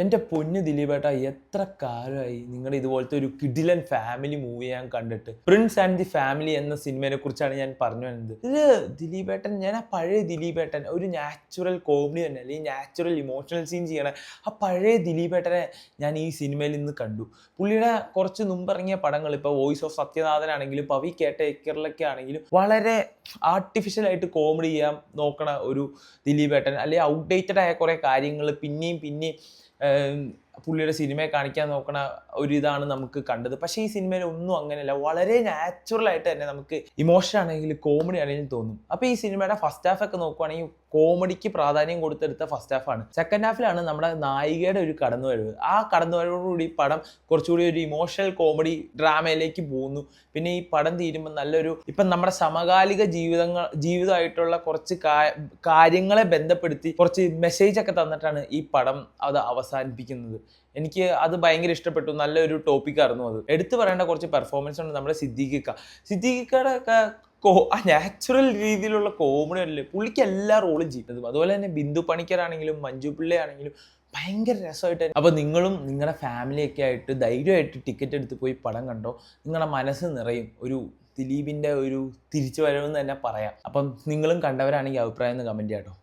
എൻ്റെ പൊന്നു ദിലീപേട്ടാ, എത്ര കാലമായി നിങ്ങളുടെ ഇതുപോലത്തെ ഒരു കിടിലൻ ഫാമിലി മൂവി ഞാൻ കണ്ടിട്ട്. പ്രിൻസ് ആൻഡ് ദി ഫാമിലി എന്ന സിനിമയെ കുറിച്ചാണ് ഞാൻ പറഞ്ഞു വരുന്നത്. ഇത് ദിലീപേട്ടൻ, ഞാൻ ആ പഴയ ദിലീപേട്ടൻ, ഒരു നാച്ചുറൽ കോമഡി തന്നെ അല്ലെങ്കിൽ നാച്ചുറൽ ഇമോഷണൽ സീൻ ചെയ്യണ ആ പഴയ ദിലീപേട്ടനെ ഞാൻ ഈ സിനിമയിൽ ഇന്ന് കണ്ടു. പുള്ളിയുടെ കുറച്ച് മുമ്പിറങ്ങിയ പടങ്ങൾ, ഇപ്പോൾ വോയിസ് ഓഫ് സത്യനാഥനാണെങ്കിലും പവി കേട്ടേക്കറിലൊക്കെ ആണെങ്കിലും വളരെ ആർട്ടിഫിഷ്യലായിട്ട് കോമഡി ചെയ്യാൻ നോക്കണ ഒരു ദിലീപേട്ടൻ, അല്ലെങ്കിൽ ഔട്ട്ഡേറ്റഡ് ആയ കുറേ കാര്യങ്ങൾ പിന്നെയും പുള്ളിയുടെ സിനിമയെ കാണിക്കാൻ നോക്കണ ഒരു ഇതാണ് നമുക്ക് കണ്ടത്. പക്ഷേ ഈ സിനിമയിൽ ഒന്നും അങ്ങനെയല്ല. വളരെ നാച്ചുറൽ ആയിട്ട് തന്നെ നമുക്ക് ഇമോഷൻ ആണെങ്കിലും കോമഡി ആണെങ്കിലും തോന്നും. അപ്പോൾ ഈ സിനിമയുടെ ഫസ്റ്റ് ഹാഫ് ഒക്കെ നോക്കുവാണെങ്കിൽ കോമഡിക്ക് പ്രാധാന്യം കൊടുത്തെടുത്ത ഫസ്റ്റ് ഹാഫാണ്. സെക്കൻഡ് ഹാഫിലാണ് നമ്മുടെ നായികയുടെ ഒരു കടന്നുവരവ്. ആ കടന്നുവരവോടുകൂടി പടം കുറച്ചുകൂടി ഒരു ഇമോഷണൽ കോമഡി ഡ്രാമയിലേക്ക് പോകുന്നു. പിന്നെ ഈ പടം തീരുമ്പോൾ നല്ലൊരു, ഇപ്പം നമ്മുടെ സമകാലിക ജീവിതമായിട്ടുള്ള കുറച്ച് കാര്യങ്ങളെ ബന്ധപ്പെടുത്തി കുറച്ച് മെസ്സേജ് ഒക്കെ തന്നിട്ടാണ് ഈ പടം അത് അവസാനിപ്പിക്കുന്നത്. എനിക്ക് അത് ഭയങ്കര ഇഷ്ടപ്പെട്ടു. നല്ലൊരു ടോപ്പിക്കായിരുന്നു അത്. എടുത്തു പറയേണ്ട കുറച്ച് പെർഫോമൻസ് ഉണ്ട് നമ്മുടെ സിദ്ദീഖിക്കയുടെ ഒക്കെ നാച്ചുറൽ രീതിയിലുള്ള കോമഡി അല്ലേ പുള്ളിക്ക് എല്ലാ റോളും ചെയ്യുന്നതും. അതുപോലെ തന്നെ ബിന്ദു പണിക്കരാണെങ്കിലും മഞ്ജു പിള്ള ആണെങ്കിലും ഭയങ്കര രസമായിട്ട്. അപ്പോൾ നിങ്ങളും നിങ്ങളുടെ ഫാമിലിയൊക്കെ ആയിട്ട് ധൈര്യമായിട്ട് ടിക്കറ്റ് എടുത്ത് പോയി പടം കണ്ടോ. നിങ്ങളുടെ മനസ്സ് നിറയും. ഒരു ദിലീപിൻ്റെ ഒരു തിരിച്ചു വരവെന്ന് തന്നെ പറയാം. അപ്പം നിങ്ങളും കണ്ടവരാണെങ്കിൽ അഭിപ്രായം ഒന്ന് കമൻറ്റ് ചെയ്യാം കേട്ടോ.